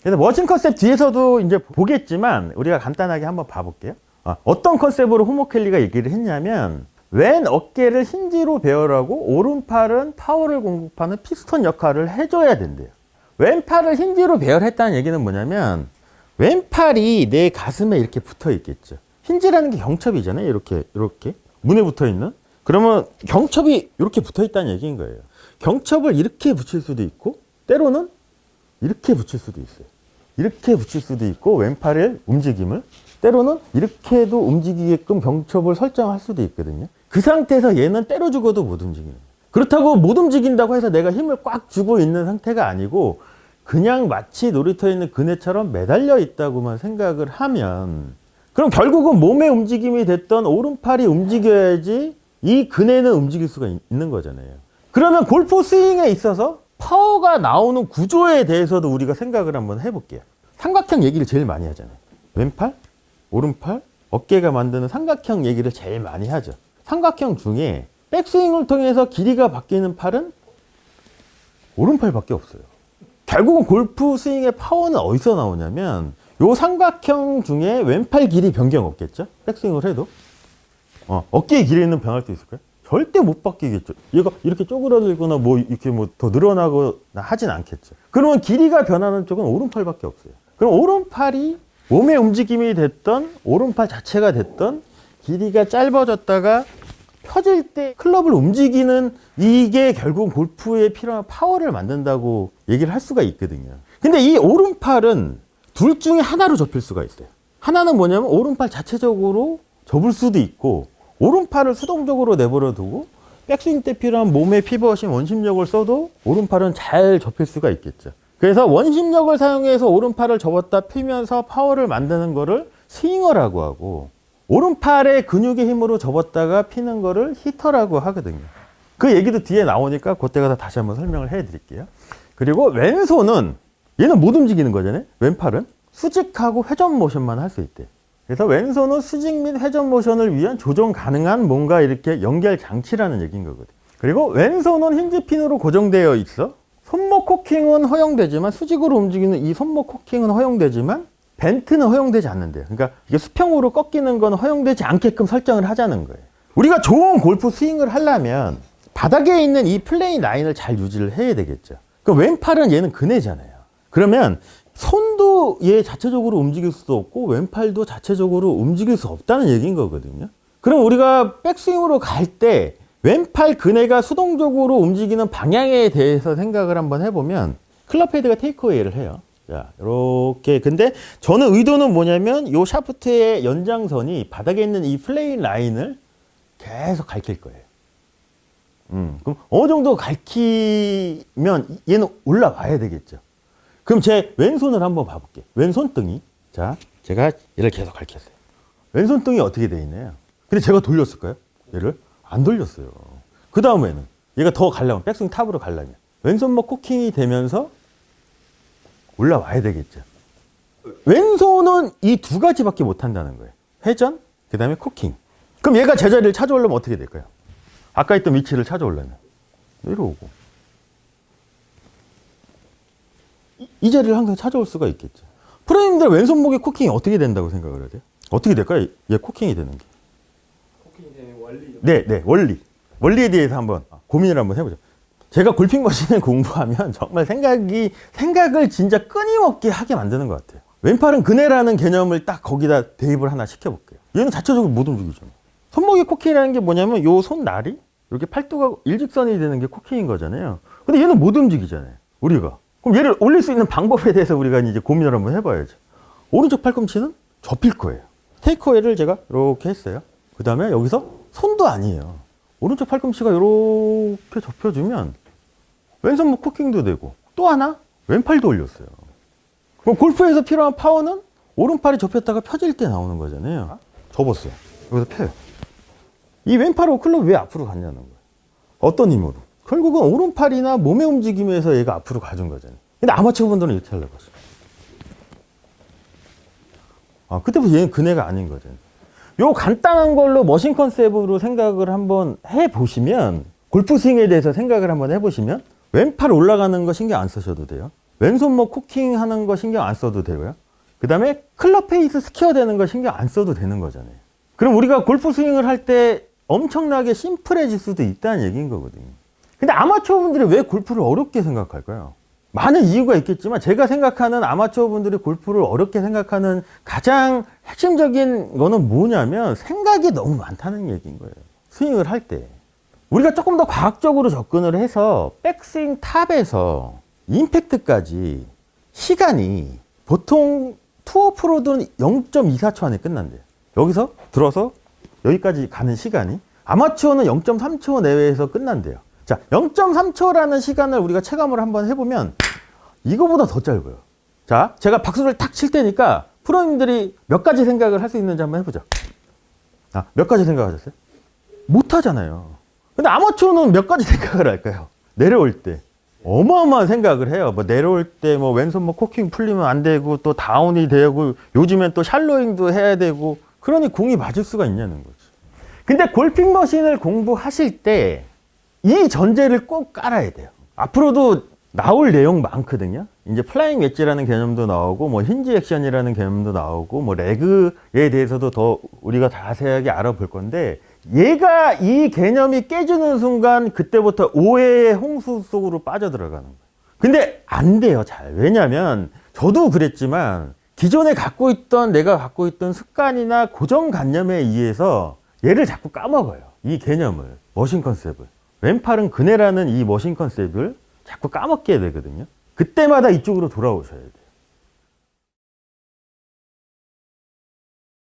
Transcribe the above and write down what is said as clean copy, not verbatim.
그래서 머신 컨셉 뒤에서도 이제 보겠지만 우리가 간단하게 한번 봐볼게요. 어떤 컨셉으로 호모켈리가 얘기를 했냐면 왼 어깨를 힌지로 배열하고 오른팔은 파워를 공급하는 피스톤 역할을 해줘야 된대요. 왼팔을 힌지로 배열했다는 얘기는 뭐냐면 왼팔이 내 가슴에 이렇게 붙어 있겠죠. 힌지라는 게 경첩이잖아요. 이렇게 문에 붙어 있는. 그러면 경첩이 이렇게 붙어 있다는 얘기인 거예요. 경첩을 이렇게 붙일 수도 있고 때로는 이렇게 붙일 수도 있어요. 이렇게 붙일 수도 있고 왼팔의 움직임을 때로는 이렇게도 움직이게끔 경첩을 설정할 수도 있거든요. 그 상태에서 얘는 때려 죽어도 못 움직이는 거예요. 그렇다고 못 움직인다고 해서 내가 힘을 꽉 주고 있는 상태가 아니고 그냥 마치 놀이터에 있는 그네처럼 매달려 있다고만 생각을 하면 그럼 결국은 몸의 움직임이 됐던 오른팔이 움직여야지 이 그네는 움직일 수가 있는 거잖아요. 그러면 골프 스윙에 있어서 파워가 나오는 구조에 대해서도 우리가 생각을 한번 해볼게요. 삼각형 얘기를 제일 많이 하잖아요. 왼팔, 오른팔, 어깨가 만드는 삼각형 얘기를 제일 많이 하죠. 삼각형 중에 백스윙을 통해서 길이가 바뀌는 팔은 오른팔밖에 없어요. 결국은 골프 스윙의 파워는 어디서 나오냐면 요 삼각형 중에 왼팔 길이 변경 없겠죠? 백스윙을 해도. 어깨의 길이는 변할 수 있을까요? 절대 못 바뀌겠죠. 얘가 이렇게 쪼그라들거나 뭐 이렇게 뭐 더 늘어나거나 하진 않겠죠. 그러면 길이가 변하는 쪽은 오른팔밖에 없어요. 그럼 오른팔이 몸의 움직임이 됐던 오른팔 자체가 됐던 길이가 짧아졌다가 펴질 때 클럽을 움직이는 이게 결국 골프에 필요한 파워를 만든다고 얘기를 할 수가 있거든요. 근데 이 오른팔은 둘 중에 하나로 접힐 수가 있어요. 하나는 뭐냐면 오른팔 자체적으로 접을 수도 있고 오른팔을 수동적으로 내버려 두고 백스윙 때 필요한 몸의 피벗인 원심력을 써도 오른팔은 잘 접힐 수가 있겠죠. 그래서 원심력을 사용해서 오른팔을 접었다 펴면서 파워를 만드는 거를 스윙어라고 하고 오른팔의 근육의 힘으로 접었다가 피는 거를 히터라고 하거든요. 그 얘기도 뒤에 나오니까 그때 가서 다시 한번 설명을 해 드릴게요. 그리고 왼손은 얘는 못 움직이는 거잖아요. 왼팔은 수직하고 회전 모션만 할 수 있대요. 그래서 왼손은 수직 및 회전 모션을 위한 조정 가능한 뭔가 이렇게 연결 장치라는 얘기인 거거든요. 그리고 왼손은 힌지핀으로 고정되어 있어. 손목 코킹은 허용되지만 수직으로 움직이는 이 손목 코킹은 허용되지만 벤트는 허용되지 않는데요. 그러니까 이게 수평으로 꺾이는 건 허용되지 않게끔 설정을 하자는 거예요. 우리가 좋은 골프 스윙을 하려면 바닥에 있는 이 플레인 라인을 잘 유지를 해야 되겠죠. 그럼 왼팔은 얘는 그네잖아요. 그러면 손도 얘 자체적으로 움직일 수도 없고 왼팔도 자체적으로 움직일 수 없다는 얘기인 거거든요. 그럼 우리가 백스윙으로 갈 때 왼팔 그네가 수동적으로 움직이는 방향에 대해서 생각을 한번 해보면 클럽 헤드가 테이크어웨이를 해요. 자, 이렇게. 근데 저는 의도는 뭐냐면 요 샤프트의 연장선이 바닥에 있는 이 플레인 라인을 계속 가리킬 거예요. 그럼 어느 정도 가리키면 얘는 올라와야 되겠죠. 그럼 제 왼손을 한번 봐볼게요. 왼손등이. 자, 제가 얘를 계속 가리켰어요. 왼손등이 어떻게 되어 있나요? 근데 제가 돌렸을까요? 얘를? 안 돌렸어요. 그 다음에는 얘가 더 가려면, 백스윙 탑으로 가려면 왼손목 코킹이 되면서 올라와야 되겠죠. 왼손은 이 두 가지밖에 못 한다는 거예요. 회전, 그 다음에 코킹. 그럼 얘가 제자리를 찾아오려면 어떻게 될까요? 아까 있던 위치를 찾아오려면 이러고 이 자리를 항상 찾아올 수가 있겠죠. 프로님들 왼손목의 코킹이 어떻게 된다고 생각을 해야 돼요? 어떻게 될까요? 얘 코킹이 되는 게. 코킹이 되는 원리. 네, 원리. 원리에 대해서 한번 고민을 한번 해보죠. 제가 골핑 머신을 공부하면 정말 생각을 진짜 끊임없게 하게 만드는 것 같아요. 왼팔은 그네라는 개념을 딱 거기다 대입을 하나 시켜볼게요. 얘는 자체적으로 못 움직이잖아요. 손목의 코킹이라는 게 뭐냐면 요 손날이 이렇게 팔뚝하고 일직선이 되는 게 코킹인 거잖아요. 근데 얘는 못 움직이잖아요. 우리가. 그럼 얘를 올릴 수 있는 방법에 대해서 우리가 이제 고민을 한번 해봐야죠. 오른쪽 팔꿈치는 접힐 거예요. 테이크어웨이를 제가 이렇게 했어요. 그 다음에 여기서 손도 아니에요. 오른쪽 팔꿈치가 이렇게 접혀주면 왼손목 코킹도 되고 또 하나 왼팔도 올렸어요. 그럼 골프에서 필요한 파워는 오른팔이 접혔다가 펴질 때 나오는 거잖아요. 접었어요. 여기서 펴요. 이 왼팔하고 클럽이 왜 앞으로 갔냐는 거예요. 어떤 힘으로? 결국은 오른팔이나 몸의 움직임에서 얘가 앞으로 가준 거잖아요. 근데 아마추어 분들은 이렇게 하려고 했어요. 그때부터 얘는 그네가 아닌 거잖아요. 요 간단한 걸로 머신 컨셉으로 생각을 한번 해보시면 골프 스윙에 대해서 생각을 한번 해보시면 왼팔 올라가는 거 신경 안 쓰셔도 돼요. 왼손 뭐 코킹 하는 거 신경 안 써도 되고요. 그 다음에 클럽 페이스 스퀘어 되는 거 신경 안 써도 되는 거잖아요. 그럼 우리가 골프 스윙을 할 때 엄청나게 심플해질 수도 있다는 얘기인 거거든요. 근데 아마추어 분들이 왜 골프를 어렵게 생각할까요? 많은 이유가 있겠지만 제가 생각하는 아마추어 분들이 골프를 어렵게 생각하는 가장 핵심적인 거는 뭐냐면 생각이 너무 많다는 얘기인 거예요. 스윙을 할 때. 우리가 조금 더 과학적으로 접근을 해서 백스윙 탑에서 임팩트까지 시간이 보통 투어 프로들은 0.24초 안에 끝난대요. 여기서 들어서 여기까지 가는 시간이 아마추어는 0.3초 내외에서 끝난대요. 자, 0.3초라는 시간을 우리가 체감을 한번 해보면 이거보다 더 짧아요. 자, 제가 박수를 탁 칠 테니까 프로님들이 몇 가지 생각을 할 수 있는지 한번 해보죠. 아, 몇 가지 생각하셨어요? 못 하잖아요. 근데 아마추어는 몇 가지 생각을 할까요? 내려올 때. 어마어마한 생각을 해요. 뭐 내려올 때 뭐 왼손 뭐 코킹 풀리면 안 되고 또 다운이 되고 요즘엔 또 샬로잉도 해야 되고 그러니 공이 맞을 수가 있냐는 거지. 근데 골핑 머신을 공부하실 때 이 전제를 꼭 깔아야 돼요. 앞으로도 나올 내용 많거든요. 이제 플라잉 웨지라는 개념도 나오고 뭐 힌지 액션이라는 개념도 나오고 뭐 레그에 대해서도 더 우리가 자세하게 알아볼 건데 얘가 이 개념이 깨지는 순간 그때부터 오해의 홍수 속으로 빠져들어가는 거예요. 근데 안 돼요, 잘. 왜냐면 저도 그랬지만 기존에 내가 갖고 있던 습관이나 고정관념에 의해서 얘를 자꾸 까먹어요. 이 개념을, 머신 컨셉을. 왼팔은 그네라는 이 머신 컨셉을 자꾸 까먹게 되거든요. 그때마다 이쪽으로 돌아오셔야 돼요.